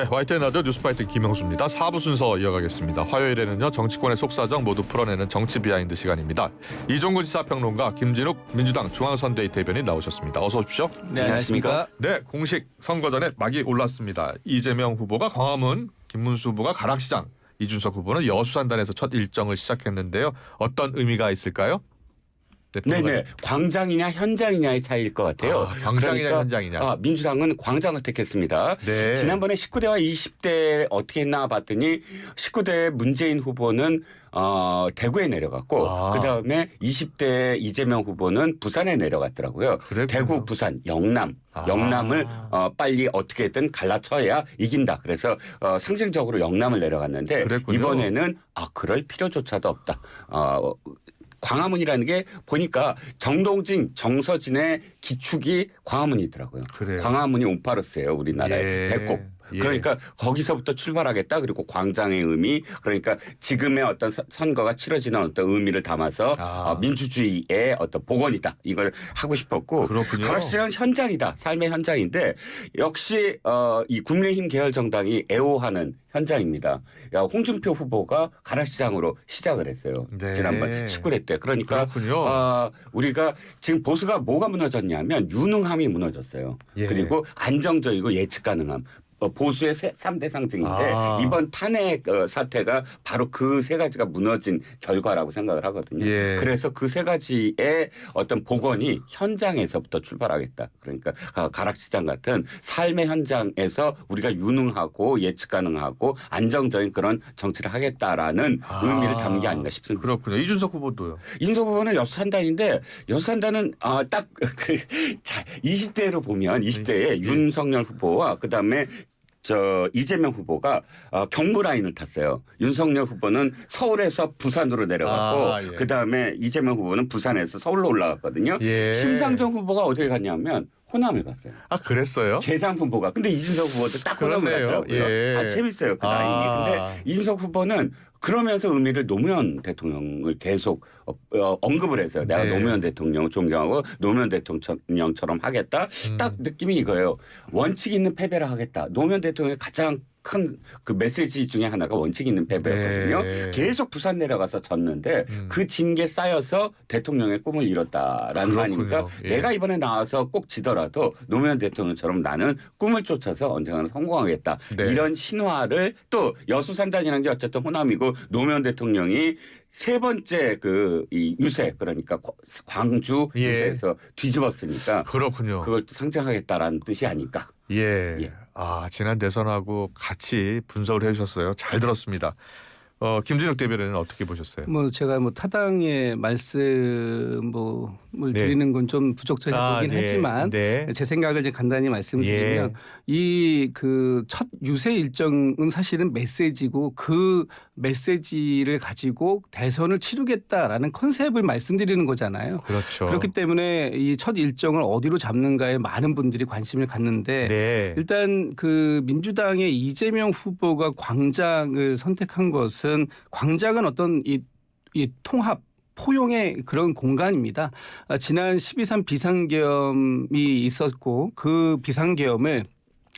네, YTN 라디오 뉴스파이터 김영수입니다. 4부 순서 이어가겠습니다. 화요일에는요, 정치권의 속사정 모두 풀어내는 정치 비하인드 시간입니다. 이종근 시사평론가, 김진욱 민주당 중앙선대위 대변인 나오셨습니다. 어서 오십시오. 네, 안녕하십니까. 네, 공식 선거 전에 막이 올랐습니다. 이재명 후보가 광화문, 김문수 후보가 가락시장, 이준석 후보는 여수산단에서 첫 일정을 시작했는데요. 어떤 의미가 있을까요? 네네. 광장이냐 현장이냐의 차이일 것 같아요. 광장이냐 현장이냐. 민주당은 광장을 택했습니다. 네. 지난번에 19대와 20대 어떻게 했나 봤더니 19대 문재인 후보는 대구에 내려갔고 그다음에 20대 이재명 후보는 부산에 내려갔더라고요. 그랬군요. 대구, 부산, 영남. 영남을 빨리 어떻게든 갈라쳐야 이긴다. 그래서 상징적으로 영남을 내려갔는데 그랬군요. 이번에는 그럴 필요조차도 없다. 광화문이라는 게 보니까 정동진, 정서진의 기축이 광화문이더라고요. 그래요. 광화문이 온파르스예요. 우리나라의 배꼽. 그러니까 거기서부터 출발하겠다. 그리고 광장의 의미, 그러니까 지금의 어떤 선거가 치러지는 어떤 의미를 담아서 민주주의의 어떤 복원이다. 이걸 하고 싶었고. 그렇군요. 가락시장은 현장이다. 삶의 현장인데 역시 이 국민의힘 계열 정당이 애호하는 현장입니다. 홍준표 후보가 가락시장으로 시작을 했어요. 네. 지난번 19대 때. 그러니까 우리가 지금 보수가 뭐가 무너졌냐면 유능함이 무너졌어요. 예. 그리고 안정적이고 예측 가능함. 보수의 3대 상징인데 이번 탄핵 사태가 바로 그 세 가지가 무너진 결과라고 생각을 하거든요. 예. 그래서 그 세 가지의 어떤 복원이 현장에서부터 출발하겠다. 그러니까 가락시장 같은 삶의 현장에서 우리가 유능하고 예측 가능하고 안정적인 그런 정치를 하겠다라는 의미를 담은 게 아닌가 싶습니다. 그렇군요. 이준석 후보도요. 이준석 후보는 여수산단인데 여수산단은 딱 20대로 보면 20대에 윤석열 후보와 그다음에 이재명 후보가 경부 라인을 탔어요. 윤석열 후보는 서울에서 부산으로 내려갔고 그다음에 이재명 후보는 부산에서 서울로 올라갔거든요. 예. 심상정 후보가 어디에 갔냐면 호남을 갔어요. 그랬어요? 재상 후보가. 근데 이준석 후보도 딱 호남을 갔더라고요. 예. 재밌어요. 그 라인이. 근데 이준석 후보는 그러면서 의미를 노무현 대통령을 계속 언급을 했어요. 내가 노무현 대통령을 존경하고 노무현 대통령처럼 하겠다. 딱 느낌이 이거예요. 원칙 있는 패배를 하겠다. 노무현 대통령의 가장 큰 그 메시지 중에 하나가 원칙 있는 패배였거든요. 네. 계속 부산 내려가서 졌는데 그 진 게 쌓여서 대통령의 꿈을 이뤘다라는 거 아닙니까? 예. 내가 이번에 나와서 꼭 지더라도 노무현 대통령처럼 나는 꿈을 쫓아서 언젠가는 성공하겠다. 네. 이런 신화를 또 여수산단이라는 게 어쨌든 호남이고 노무현 대통령이 세 번째 이 유세 그러니까 광주 유세에서 뒤집었으니까 그렇군요. 그걸 또 상징하겠다라는 뜻이 아닐까. 예. 지난 대선하고 같이 분석을 해주셨어요. 잘 들었습니다. 김진욱 대변인은 어떻게 보셨어요? 제가 타당의 말씀을 드리는 건 좀 부적절해 보긴 하지만 제 생각을 이제 간단히 말씀드리면 이 첫 유세 일정은 사실은 메시지고 그 메시지를 가지고 대선을 치르겠다라는 컨셉을 말씀드리는 거잖아요. 그렇죠. 그렇기 때문에 이 첫 일정을 어디로 잡는가에 많은 분들이 관심을 갖는데 일단 그 민주당의 이재명 후보가 광장을 선택한 것은 광장은 어떤 이 통합 포용의 그런 공간입니다. 지난 12.3 비상계엄이 있었고 그 비상계엄을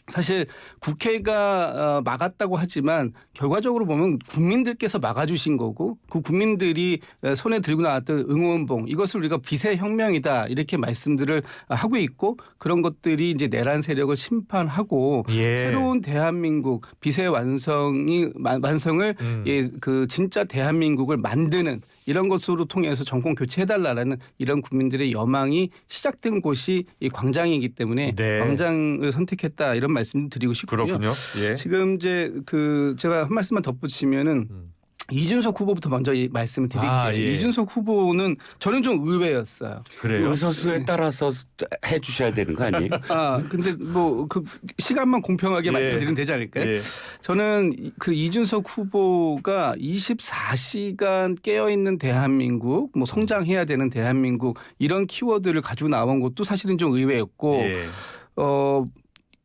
사실 국회가 막았다고 하지만 결과적으로 보면 국민들께서 막아주신 거고 그 국민들이 손에 들고 나왔던 응원봉 이것을 우리가 비세혁명이다 이렇게 말씀들을 하고 있고 그런 것들이 이제 내란 세력을 심판하고 새로운 대한민국 비세 완성을 그 진짜 대한민국을 만드는 이런 것으로 통해서 정권 교체해달라는 이런 국민들의 여망이 시작된 곳이 이 광장이기 때문에 광장을 선택했다 이런 말씀 드리고 싶고요. 그렇군요. 지금 이제 제가 한 말씀만 덧붙이면은 이준석 후보부터 먼저 이 말씀을 드릴게요. 이준석 후보는 저는 좀 의외였어요. 그래요? 의서수에 따라서 해 주셔야 되는 거 아니에요? 근데 그 시간만 공평하게 말씀드리면 되지 않을까요? 저는 그 이준석 후보가 24시간 깨어있는 대한민국, 성장해야 되는 대한민국 이런 키워드를 가지고 나온 것도 사실은 좀 의외였고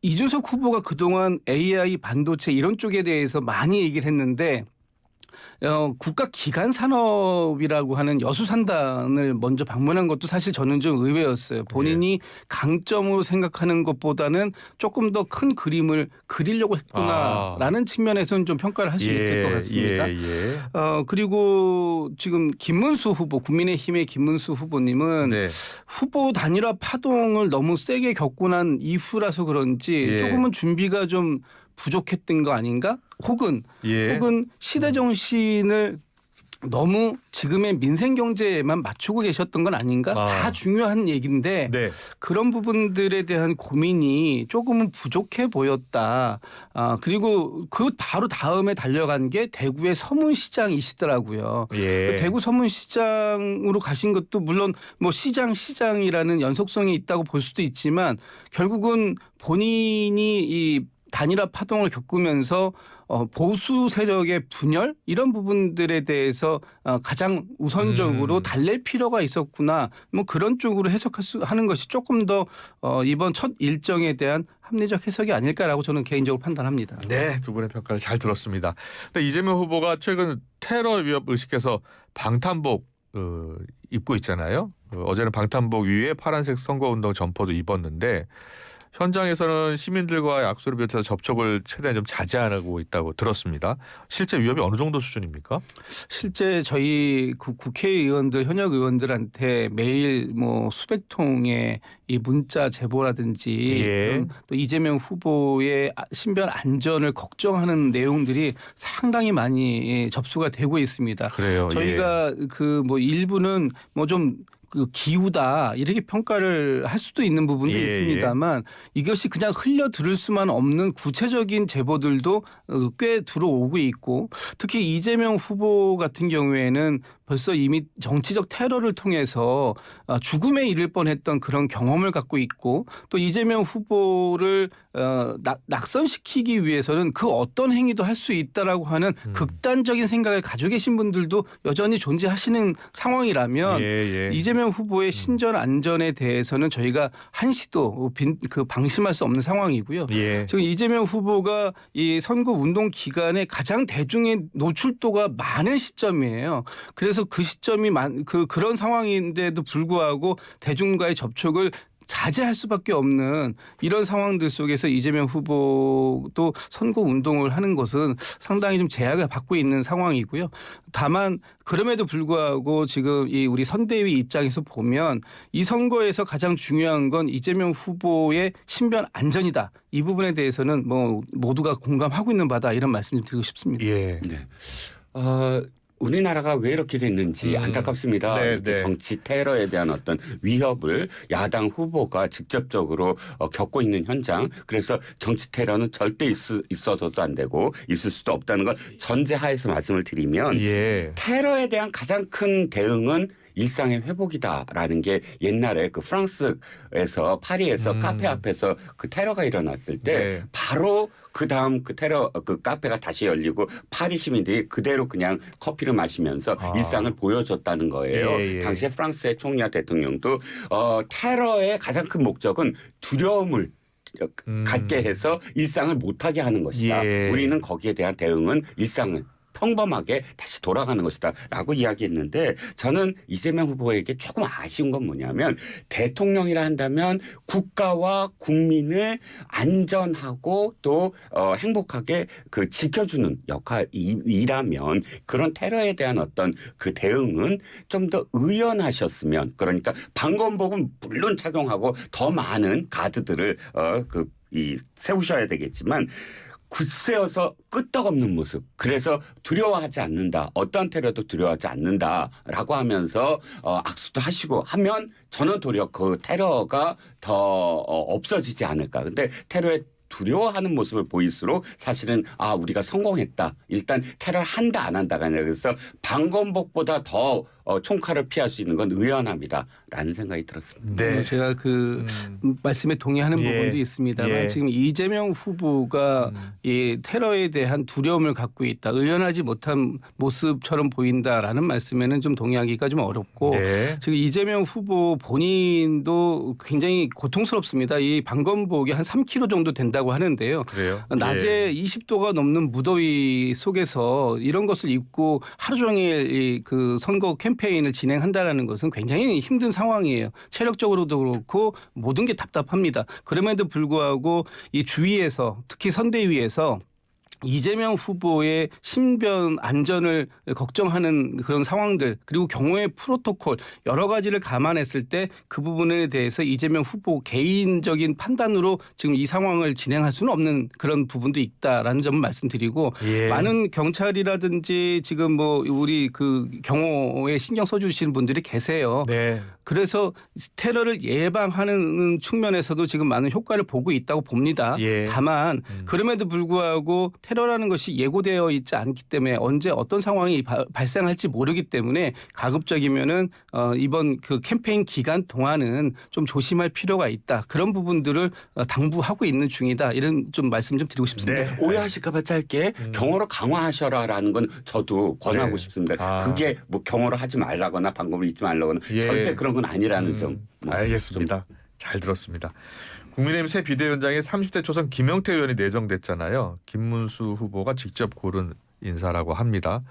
이준석 후보가 그동안 AI 반도체 이런 쪽에 대해서 많이 얘기를 했는데 국가 기관 산업이라고 하는 여수산단을 먼저 방문한 것도 사실 저는 좀 의외였어요. 본인이 강점으로 생각하는 것보다는 조금 더 큰 그림을 그리려고 했구나라는 측면에서는 좀 평가를 할 수 있을 것 같습니다. 그리고 지금 김문수 후보, 국민의힘의 김문수 후보님은 후보 단일화 파동을 너무 세게 겪고 난 이후라서 그런지 조금은 준비가 좀 부족했던 거 아닌가? 혹은 시대 정신을 너무 지금의 민생 경제에만 맞추고 계셨던 건 아닌가? 다 중요한 얘기인데 그런 부분들에 대한 고민이 조금은 부족해 보였다. 그리고 그 바로 다음에 달려간 게 대구의 서문시장이시더라고요. 그 대구 서문시장으로 가신 것도 물론 뭐 시장이라는 연속성이 있다고 볼 수도 있지만 결국은 본인이 이 단일화 파동을 겪으면서 보수 세력의 분열 이런 부분들에 대해서 가장 우선적으로 달랠 필요가 있었구나. 뭐 그런 쪽으로 하는 것이 조금 더 이번 첫 일정에 대한 합리적 해석이 아닐까라고 저는 개인적으로 판단합니다. 네, 두 분의 평가를 잘 들었습니다. 근데 이재명 후보가 최근 테러 위협 의식해서 방탄복 입고 있잖아요. 어제는 방탄복 위에 파란색 선거운동 점퍼도 입었는데 현장에서는 시민들과의 악수를 비롯해서 접촉을 최대한 좀 자제하고 있다고 들었습니다. 실제 위협이 어느 정도 수준입니까? 실제 저희 국회의원들, 현역 의원들한테 매일 뭐 수백 통의 이 문자 제보라든지 또 이재명 후보의 신변 안전을 걱정하는 내용들이 상당히 많이 접수가 되고 있습니다. 그래요. 저희가 그 뭐 일부는 뭐 좀 그 기우다 이렇게 평가를 할 수도 있는 부분도 있습니다만 이것이 그냥 흘려 들을 수만 없는 구체적인 제보들도 꽤 들어오고 있고 특히 이재명 후보 같은 경우에는 벌써 이미 정치적 테러를 통해서 죽음에 이를 뻔했던 그런 경험을 갖고 있고 또 이재명 후보를 낙선시키기 위해서는 그 어떤 행위도 할 수 있다라고 하는 극단적인 생각을 가지고 계신 분들도 여전히 존재하시는 상황이라면 이재명 후보의 신전 안전에 대해서는 저희가 한시도 방심할 수 없는 상황이고요. 지금 이재명 후보가 이 선거 운동 기간에 가장 대중의 노출도가 많은 시점이에요. 그래서 그 시점이 그런 상황인데도 불구하고 대중과의 접촉을 자제할 수밖에 없는 이런 상황들 속에서 이재명 후보도 선거 운동을 하는 것은 상당히 좀 제약을 받고 있는 상황이고요. 다만 그럼에도 불구하고 지금 이 우리 선대위 입장에서 보면 이 선거에서 가장 중요한 건 이재명 후보의 신변 안전이다. 이 부분에 대해서는 뭐 모두가 공감하고 있는 바다 이런 말씀 좀 드리고 싶습니다. 우리나라가 왜 이렇게 됐는지 안타깝습니다. 이렇게 정치 테러에 대한 어떤 위협을 야당 후보가 직접적으로 겪고 있는 현장. 그래서 정치 테러는 절대 있어서도 안 되고 있을 수도 없다는 걸 전제하에서 말씀을 드리면 테러에 대한 가장 큰 대응은 일상의 회복이다라는 게 옛날에 그 프랑스에서 파리에서 카페 앞에서 그 테러가 일어났을 때 바로 그 다음 그 테러 그 카페가 다시 열리고 파리 시민들이 그대로 그냥 커피를 마시면서 일상을 보여줬다는 거예요. 당시에 프랑스의 총리와 대통령도 테러의 가장 큰 목적은 두려움을 갖게 해서 일상을 못하게 하는 것이다. 우리는 거기에 대한 대응은 일상을 평범하게 다시 돌아가는 것이다 라고 이야기했는데 저는 이재명 후보에게 조금 아쉬운 건 뭐냐면 대통령이라 한다면 국가와 국민을 안전하고 또 행복하게 그 지켜주는 역할이라면 그런 테러에 대한 어떤 그 대응은 좀 더 의연하셨으면 그러니까 방검복은 물론 착용하고 더 많은 가드들을 세우셔야 되겠지만 굳세어서 끄떡없는 모습. 그래서 두려워하지 않는다. 어떠한 테러도 두려워하지 않는다라고 하면서 악수도 하시고 하면 저는 도리어 그 테러가 더 없어지지 않을까. 근데 테러에 두려워하는 모습을 보일수록 사실은 우리가 성공했다. 일단 테러를 한다 안 한다가 아니라 그래서 방검복보다 더 총칼을 피할 수 있는 건 의연합니다라는 생각이 들었습니다. 네. 제가 그 말씀에 동의하는 예. 부분도 있습니다만 예. 지금 이재명 후보가 이 테러에 대한 두려움을 갖고 있다. 의연하지 못한 모습처럼 보인다라는 말씀에는 좀 동의하기가 좀 어렵고 네. 지금 이재명 후보 본인도 굉장히 고통스럽습니다. 이 방검복이 한 3kg 정도 된다고 하는데요. 그래요. 낮에 예. 20도가 넘는 무더위 속에서 이런 것을 입고 하루 종일 그 선거 캠페인을 진행한다라는 것은 굉장히 힘든 상황이에요. 체력적으로도 그렇고 모든 게 답답합니다. 그럼에도 불구하고 이 주위에서 특히 선대위에서 이재명 후보의 신변 안전을 걱정하는 그런 상황들 그리고 경호의 프로토콜 여러 가지를 감안했을 때 그 부분에 대해서 이재명 후보 개인적인 판단으로 지금 이 상황을 진행할 수는 없는 그런 부분도 있다라는 점을 말씀드리고 예. 많은 경찰이라든지 지금 뭐 우리 그 경호에 신경 써주시는 분들이 계세요. 네. 그래서 테러를 예방하는 측면에서도 지금 많은 효과를 보고 있다고 봅니다. 예. 다만 그럼에도 불구하고 테러라는 것이 예고되어 있지 않기 때문에 언제 어떤 상황이 발생할지 모르기 때문에 가급적이면은 이번 그 캠페인 기간 동안은 좀 조심할 필요가 있다. 그런 부분들을 당부하고 있는 중이다. 이런 좀 말씀 좀 드리고 싶습니다. 네. 오해하실까봐 짧게 경호를 강화하셔라라는 건 저도 권하고 네. 싶습니다. 아. 그게 뭐 경호를 하지 말라거나 방법을 잊지 말라거나 예. 절대 그런 건 아니라는 점. 알겠습니다. 잘 들었습니다. 국민의힘 새 비대위원장에 30대 초선 김영태 의원이 내정됐잖아요. 김문수 후보가 직접 고른 인사라고 합니다.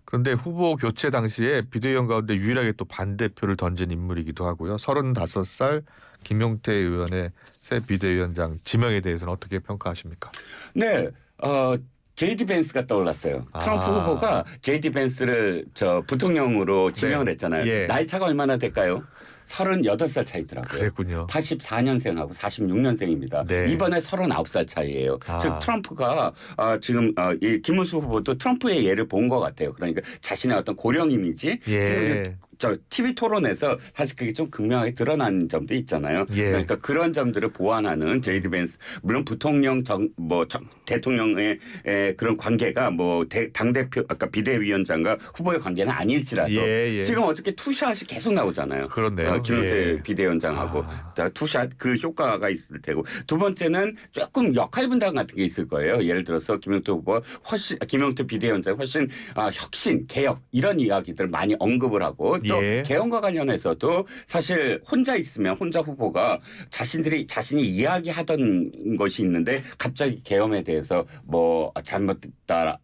그런데 후보 교체 당시에 비대위원 가운데 유일하게 또 반대표를 던진 인물이기도 하고요. 35살 김영태 의원의 새 비대위원장 지명에 대해서는 어떻게 평가하십니까? 네. JD 벤스가 떠올랐어요. 트럼프 후보가 JD 벤스를 부통령으로 지명을 했잖아요. 예. 나이 차가 얼마나 될까요? 38살 차이더라고요. 그랬군요. 84년생하고 46년생입니다. 네. 이번에 39살 차이예요. 아. 즉 트럼프가 지금 이 김문수 후보도 트럼프의 예를 본 것 같아요. 그러니까 자신의 어떤 고령 이미지 예. 지금 TV 토론에서 사실 그게 좀 극명하게 드러난 점도 있잖아요. 예. 그러니까 그런 점들을 보완하는 제이디 벤스 물론 부통령 대통령의 그런 관계가 당 대표 아까 비대위원장과 후보의 관계는 아닐지라도 예. 지금 어저께 투샷이 계속 나오잖아요. 그렇네요. 김영태 예. 비대위원장하고 투샷 그 효과가 있을 테고 두 번째는 조금 역할 분담 같은 게 있을 거예요. 예를 들어서 김영태 후보가 김영태 비대위원장이 훨씬 혁신, 개혁 이런 이야기들을 많이 언급을 하고 또 예. 개헌과 관련해서도 사실 혼자 있으면 혼자 후보가 자신이 이야기하던 것이 있는데 갑자기 개헌에 대해서 잘못됐다,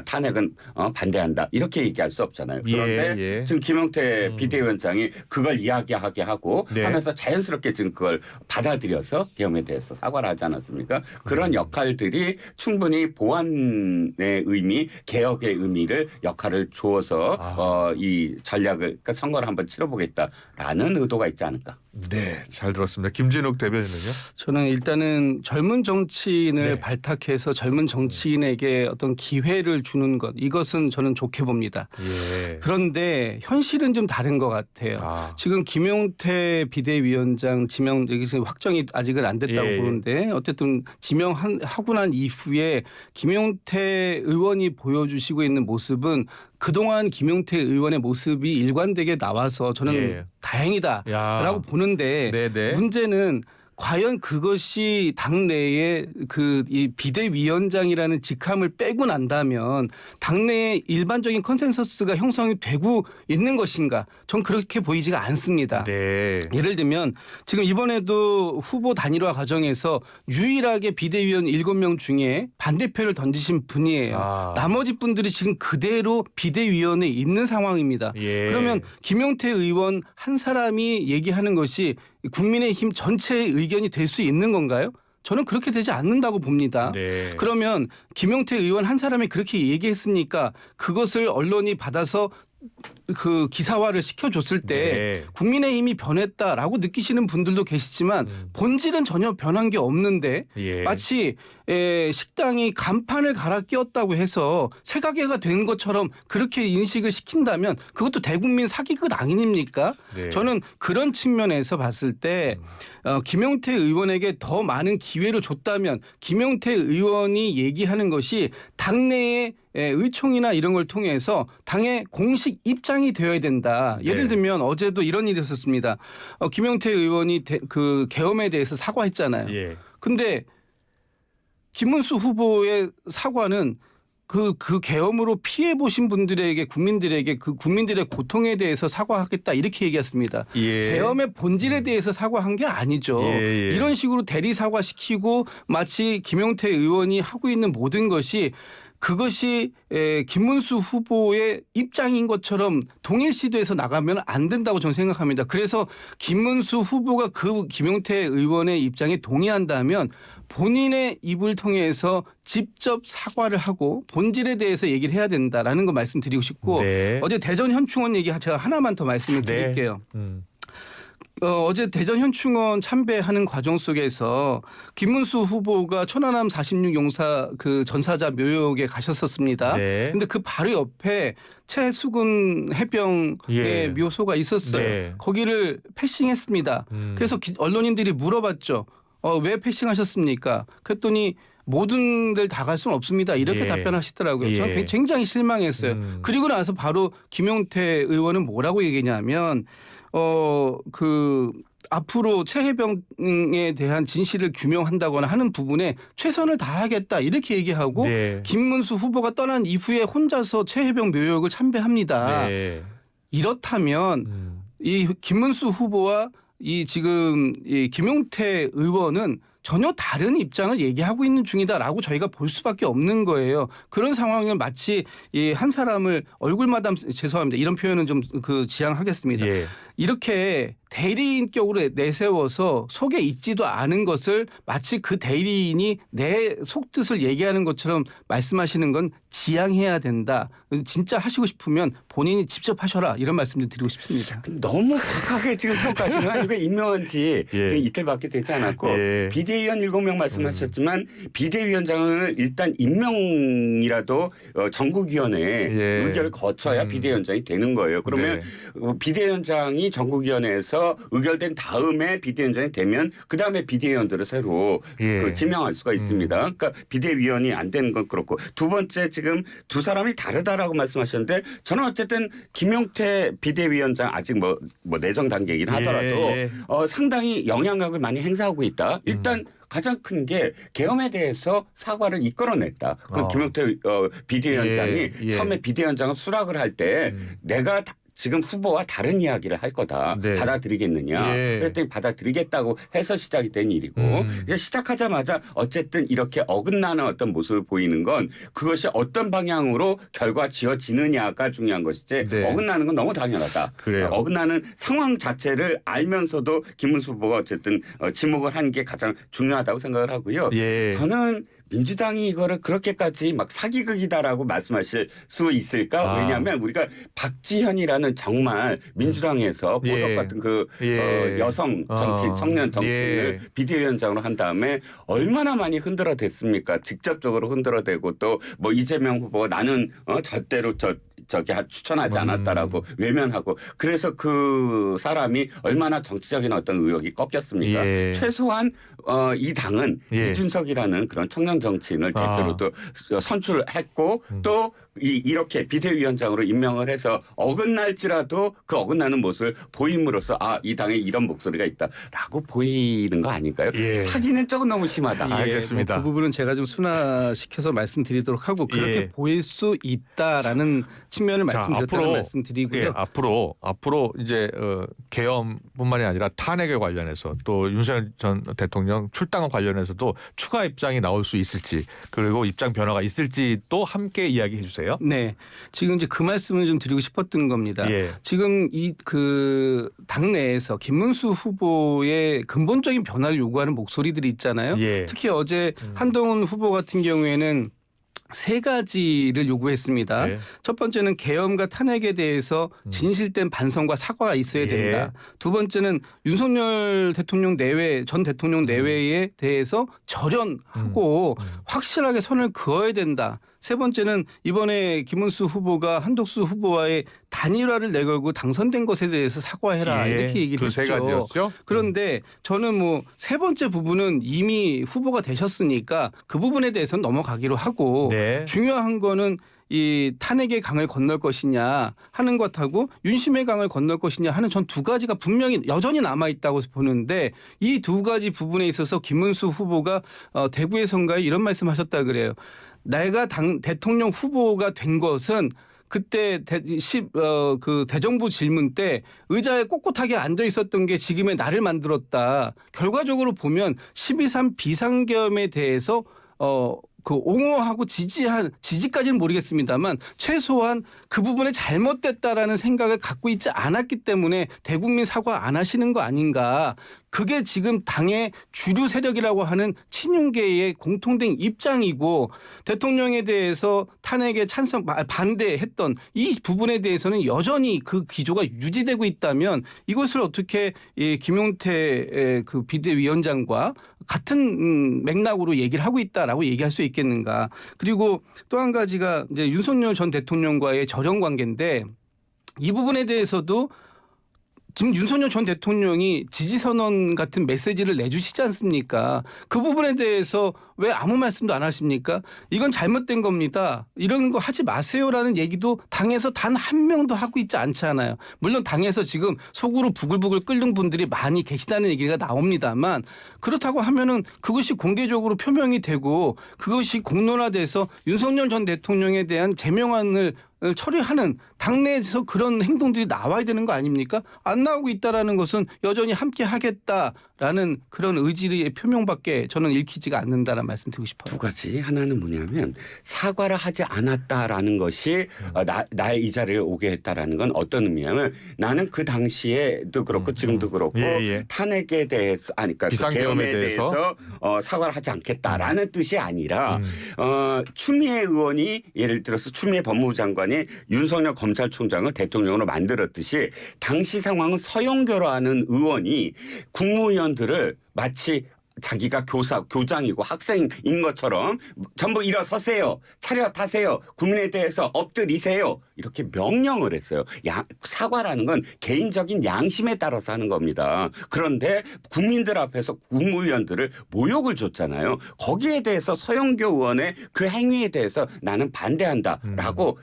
탄핵은 반대한다 이렇게 얘기할 수 없잖아요. 그런데 예. 지금 김영태 비대위원장이 그걸 이야기하게 하고 네. 하면서 자연스럽게 지금 그걸 받아들여서 개헌에 대해서 사과를 하지 않았습니까? 그런 역할들이 충분히 보완의 의미, 개혁의 의미를 역할을 주어서 이 전략을 그러니까 선거를 한번 치러보겠다라는 의도가 있지 않을까. 네, 잘 들었습니다. 김진욱 대변인은요? 저는 일단은 젊은 정치인을 네. 발탁해서 젊은 정치인에게 어떤 기회를 주는 것 이것은 저는 좋게 봅니다. 예. 그런데 현실은 좀 다른 것 같아요. 지금 김용태 비대위원장 지명 여기서 확정이 아직은 안 됐다고 예. 보는데 어쨌든 지명하고 난 이후에 김용태 의원이 보여주시고 있는 모습은 그동안 김용태 의원의 모습이 일관되게 나와서 저는 예. 다행이다라고 보는데 네네. 문제는 과연 그것이 당내에 이 비대위원장이라는 직함을 빼고 난다면 당내에 일반적인 컨센서스가 형성이 되고 있는 것인가? 전 그렇게 보이지가 않습니다. 네. 예를 들면 지금 이번에도 후보 단일화 과정에서 유일하게 비대위원 7명 중에 반대표를 던지신 분이에요. 나머지 분들이 지금 그대로 비대위원에 있는 상황입니다. 예. 그러면 김용태 의원 한 사람이 얘기하는 것이 국민의힘 전체의 의견이 될 수 있는 건가요? 저는 그렇게 되지 않는다고 봅니다. 네. 그러면 김용태 의원 한 사람이 그렇게 얘기했으니까 그것을 언론이 받아서 그 기사화를 시켜줬을 때 네. 국민의힘이 변했다라고 느끼시는 분들도 계시지만 본질은 전혀 변한 게 없는데 예. 마치 식당이 간판을 갈아 끼웠다고 해서 새가게가 된 것처럼 그렇게 인식을 시킨다면 그것도 대국민 사기극 아닙니까? 네. 저는 그런 측면에서 봤을 때 김용태 의원에게 더 많은 기회를 줬다면 김용태 의원이 얘기하는 것이 당내의 의총이나 이런 걸 통해서 당의 공식 입장이 되어야 된다. 예를 네. 들면 어제도 이런 일이 있었습니다. 김용태 의원이 그 계엄에 대해서 사과했잖아요. 예. 근데 김문수 후보의 사과는 그 계엄으로 피해 보신 분들에게 국민들에게 그 국민들의 고통에 대해서 사과하겠다 이렇게 얘기했습니다. 예. 계엄의 본질에 대해서 사과한 게 아니죠. 예. 이런 식으로 대리 사과시키고 마치 김용태 의원이 하고 있는 모든 것이 그것이 김문수 후보의 입장인 것처럼 동일시돼서 나가면 안 된다고 저는 생각합니다. 그래서 김문수 후보가 그 김용태 의원의 입장에 동의한다면 본인의 입을 통해서 직접 사과를 하고 본질에 대해서 얘기를 해야 된다라는 거 말씀드리고 싶고 네. 어제 대전 현충원 얘기 제가 하나만 더 말씀을 드릴게요. 어제 대전 현충원 참배하는 과정 속에서 김문수 후보가 천안함 46 용사 그 전사자 묘역에 가셨었습니다. 네. 근데 그 바로 옆에 최수근 해병의 예. 묘소가 있었어요. 네. 거기를 패싱했습니다. 그래서 언론인들이 물어봤죠. 왜 패싱하셨습니까? 그랬더니 모든들 다 갈 수는 없습니다. 이렇게 예. 답변하시더라고요. 저는 예. 굉장히 실망했어요. 그리고 나서 바로 김용태 의원은 뭐라고 얘기냐면 앞으로 최해병에 대한 진실을 규명한다거나 하는 부분에 최선을 다하겠다 이렇게 얘기하고 네. 김문수 후보가 떠난 이후에 혼자서 최해병 묘역을 참배합니다. 네. 이렇다면 이 김문수 후보와 이 지금 이 김용태 의원은 전혀 다른 입장을 얘기하고 있는 중이다라고 저희가 볼 수밖에 없는 거예요. 그런 상황을 마치 이 한 사람을 얼굴마담 죄송합니다. 이런 표현은 좀 지양하겠습니다. 예. 이렇게 대리인격으로 내세워서 속에 있지도 않은 것을 마치 그 대리인이 내 속뜻을 얘기하는 것처럼 말씀하시는 건 지양해야 된다. 진짜 하시고 싶으면 본인이 직접 하셔라. 이런 말씀도 드리고 싶습니다. 너무 박하게 지금 평가하시는 거니까 임명한 지 예. 지금 이틀밖에 되지 않았고 예. 비대위원 7명 말씀하셨지만 비대위원장을 일단 임명이라도 전국위원회에 예. 의결을 거쳐야 비대위원장이 되는 거예요. 그러면 비대위원장이 전국위원회에서 의결된 다음에 비대위원장이 되면 그다음에 비대위원들을 새로 예. 지명할 수가 있습니다. 그러니까 비대위원이 안 되는 건 그렇고 두 번째 지금 두 사람이 다르다라고 말씀하셨는데 저는 어쨌든 김용태 비대위원장 아직 뭐 내정 단계이긴 하더라도 예. 상당히 영향력을 많이 행사하고 있다. 일단 가장 큰 게 계엄에 대해서 사과를 이끌어냈다. 그 김용태 비대위원장이 예. 처음에 비대위원장을 수락을 할 때 내가 지금 후보와 다른 이야기를 할 거다. 네. 받아들이겠느냐. 예. 그랬더니 받아들이겠다고 해서 시작이 된 일이고 시작하자마자 어쨌든 이렇게 어긋나는 어떤 모습을 보이는 건 그것이 어떤 방향으로 결과 지어지느냐가 중요한 것이지 네. 어긋나는 건 너무 당연하다. 그래요. 어긋나는 상황 자체를 알면서도 김문수 후보가 어쨌든 지목을 한 게 가장 중요하다고 생각을 하고요. 예. 저는 민주당이 이거를 그렇게까지 막 사기극이다라고 말씀하실 수 있을까? 왜냐하면 우리가 박지현이라는 정말 민주당에서 보석 예. 같은 여성 정치 어. 청년 정치인을 예. 비대위원장으로 한 다음에 얼마나 많이 흔들어댔습니까? 직접적으로 흔들어대고 또 뭐 이재명 후보가 나는 절대로 추천하지 않았다라고 외면하고 그래서 그 사람이 얼마나 정치적인 어떤 의혹이 꺾였습니까? 예. 최소한 이 당은 예. 이준석이라는 그런 청년 정치인을 대표로 또 선출했고 또 이렇게 비대위원장으로 임명을 해서 어긋날지라도 그 어긋나는 모습을 보임으로써 이 당에 이런 목소리가 있다라고 보이는 거 아닐까요? 예. 사기는 조금 너무 심하다. 알겠습니다. 그 부분은 제가 좀 순화시켜서 말씀드리도록 하고 그렇게 예. 보일 수 있다라는 측면을 말씀드렸다는 말씀드리고요. 앞으로 이제 계엄뿐만이 아니라 탄핵에 관련해서 또 윤석열 전 대통령 출당과 관련해서도 추가 입장이 나올 수 있을지 그리고 입장 변화가 있을지 또 함께 이야기해 주세요. 네, 지금 이제 그 말씀을 좀 드리고 싶었던 겁니다. 예. 지금 그 당내에서 김문수 후보의 근본적인 변화를 요구하는 목소리들이 있잖아요. 예. 특히 어제 한동훈 후보 같은 경우에는 세 가지를 요구했습니다. 네. 첫 번째는 계엄과 탄핵에 대해서 진실된 반성과 사과가 있어야 된다. 두 번째는 윤석열 대통령 내외, 전 대통령 내외에 대해서 절연하고 확실하게 선을 그어야 된다. 세 번째는 이번에 김문수 후보가 한덕수 후보와의 단일화를 내걸고 당선된 것에 대해서 사과해라. 이렇게 얘기를 그 했죠. 세 가지였죠. 그런데 저는 뭐 세 번째 부분은 이미 후보가 되셨으니까 그 부분에 대해서는 넘어가기로 하고 네. 중요한 거는 이 탄핵의 강을 건널 것이냐 하는 것하고 윤심의 강을 건널 것이냐 하는 전 두 가지가 분명히 여전히 남아 있다고 보는데 이 두 가지 부분에 있어서 김문수 후보가 대구의 선거에 이런 말씀하셨다 그래요. 내가 대통령 후보가 된 것은 그때 그 대정부 질문 때 의자에 꼿꼿하게 앉아 있었던 게 지금의 나를 만들었다. 결과적으로 보면 12.3 비상계엄에 대해서 그 옹호하고 지지까지는 모르겠습니다만 최소한 그 부분에 잘못됐다라는 생각을 갖고 있지 않았기 때문에 대국민 사과 안 하시는 거 아닌가. 그게 지금 당의 주류 세력이라고 하는 친윤계의 공통된 입장이고 대통령에 대해서 탄핵에 반대했던 이 부분에 대해서는 여전히 그 기조가 유지되고 있다면 이것을 어떻게 김용태 그 비대위원장과 같은 맥락으로 얘기를 하고 있다라고 얘기할 수 있겠는가. 그리고 또 한 가지가 이제 윤석열 전 대통령과의 절연 관계인데 이 부분에 대해서도 지금 윤석열 전 대통령이 지지선언 같은 메시지를 내주시지 않습니까? 그 부분에 대해서 왜 아무 말씀도 안 하십니까? 이건 잘못된 겁니다. 이런 거 하지 마세요라는 얘기도 당에서 단 한 명도 하고 있지 않잖아요. 물론 당에서 지금 속으로 부글부글 끓는 분들이 많이 계시다는 얘기가 나옵니다만 그렇다고 하면은 그것이 공개적으로 표명이 되고 그것이 공론화돼서 윤석열 전 대통령에 대한 제명안을 처리하는 당내에서 그런 행동들이 나와야 되는 거 아닙니까? 안 나오고 있다라는 것은 여전히 함께 하겠다라는 그런 의지의 표명밖에 저는 읽히지가 않는다라는 말씀 드리고 싶어요. 두 가지. 하나는 뭐냐면 사과를 하지 않았다라는 것이 나의 이 자리에 오게 했다라는 건 어떤 의미냐면 나는 그 당시에도 그렇고 지금도 그렇고 탄핵에 대해서 그러니까 비상계엄에 대해서 사과를 하지 않겠다라는 뜻이 아니라 추미애 의원이 예를 들어서 추미애 법무부 장관이 윤석열 검찰총장을 대통령으로 만들었듯이 당시 상황은 서영교라는 의원이 국무위원들을 마치 자기가 교장이고 학생인 것처럼 전부 일어서세요. 차렷하세요. 국민에 대해서 엎드리세요. 이렇게 명령을 했어요. 사과라는 건 개인적인 양심에 따라서 하는 겁니다. 그런데 국민들 앞에서 국무위원들을 모욕을 줬잖아요. 거기에 대해서 서영교 의원의 그 행위에 대해서 나는 반대한다라고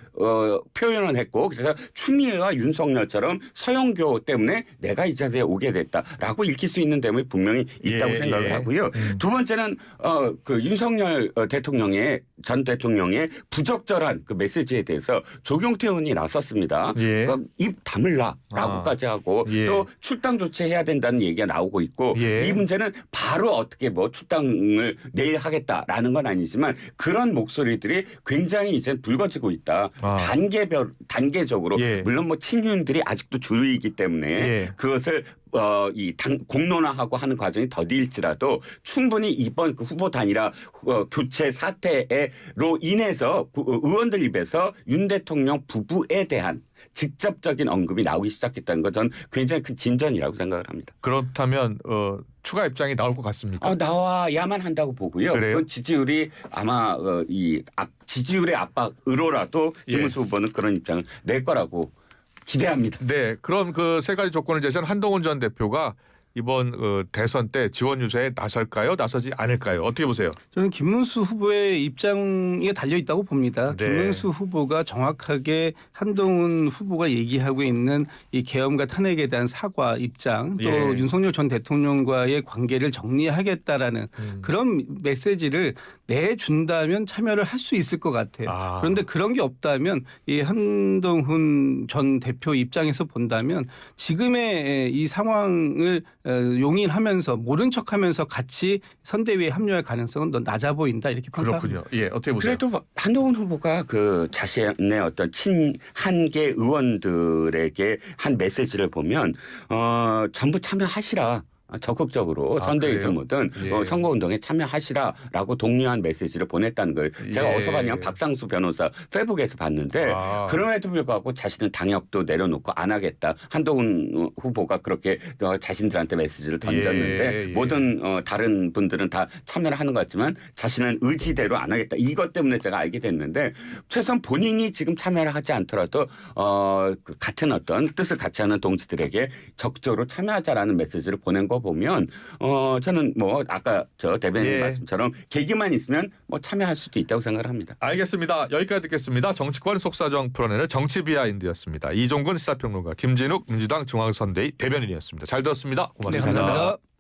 표현을 했고 그래서 추미애와 윤석열처럼 서영교 때문에 내가 이 자리에 오게 됐다라고 읽힐 수 있는 점이 분명히 있다고 생각을 하고요. 두 번째는 그 윤석열 전 대통령의 부적절한 그 메시지에 대해서 조경태 의원이 나섰습니다. 입 다물라라고까지 하고 또 출당 조치해야 된다는 얘기가 나오고 있고 이 문제는 바로 어떻게 뭐 출당을 내일 하겠다라는 건 아니지만 그런 목소리들이 굉장히 이제 불거지고 있다. 단계적으로 물론 뭐 친윤들이 아직도 주류이기 때문에 그것을 공론화하고 하는 과정이 더딜지라도 충분히 이번 그 후보 단일화 교체 사태로 인해서 의원들 입에서 윤 대통령 부부에 대한 직접적인 언급이 나오기 시작했다는 건 저는 굉장히 큰 진전이라고 생각을 합니다. 그렇다면 추가 입장이 나올 것 같습니까? 나와야만 한다고 보고요. 그 지지율이 아마 지지율의 압박으로라도 김문수 후보는 그런 입장을 낼 거라고 기대합니다. 네, 그럼 그 세 가지 조건을 제시한 한동훈 전 대표가 이번 대선 때 지원 유세에 나설까요? 나서지 않을까요? 어떻게 보세요? 저는 김문수 후보의 입장에 달려 있다고 봅니다. 네. 김문수 후보가 정확하게 한동훈 후보가 얘기하고 있는 이 계엄과 탄핵에 대한 사과 입장 또 윤석열 전 대통령과의 관계를 정리하겠다라는 그런 메시지를 내준다면 참여를 할 수 있을 것 같아요. 그런데 그런 게 없다면 이 한동훈 전 대표 입장에서 본다면 지금의 이 상황을 용인하면서 모른 척하면서 같이 선대위에 합류할 가능성은 더 낮아 보인다 이렇게 평가합니다. 그렇군요. 어떻게 보세요? 그래도 한동훈 후보가 그 자신의 어떤 친한계 의원들에게 한 메시지를 보면 전부 참여하시라. 적극적으로 선대위든 뭐든 예. 선거운동에 참여하시라라고 독려한 메시지를 보냈다는 걸 제가 예. 어디서 봤냐면 박상수 변호사 페북에서 봤는데 그럼에도 불구하고 자신은 당협도 내려놓고 안 하겠다. 한동훈 후보가 그렇게 자신들한테 메시지를 던졌는데 예. 모든 다른 분들은 다 참여를 하는 것 같지만 자신은 의지대로 안 하겠다. 이것 때문에 제가 알게 됐는데 최소한 본인이 지금 참여를 하지 않더라도 그 같은 어떤 뜻을 같이 하는 동지들에게 적극적으로 참여하자라는 메시지를 보낸 거 보면 저는 뭐 아까 저 대변인 말씀처럼 계기만 있으면 뭐 참여할 수도 있다고 생각을 합니다. 알겠습니다. 여기까지 듣겠습니다. 정치권 속사정 풀어내는 정치 비하인드였습니다. 이종근 시사평론가, 김진욱 민주당 중앙선대위 대변인이었습니다. 잘 들었습니다. 고맙습니다. 네, 감사합니다.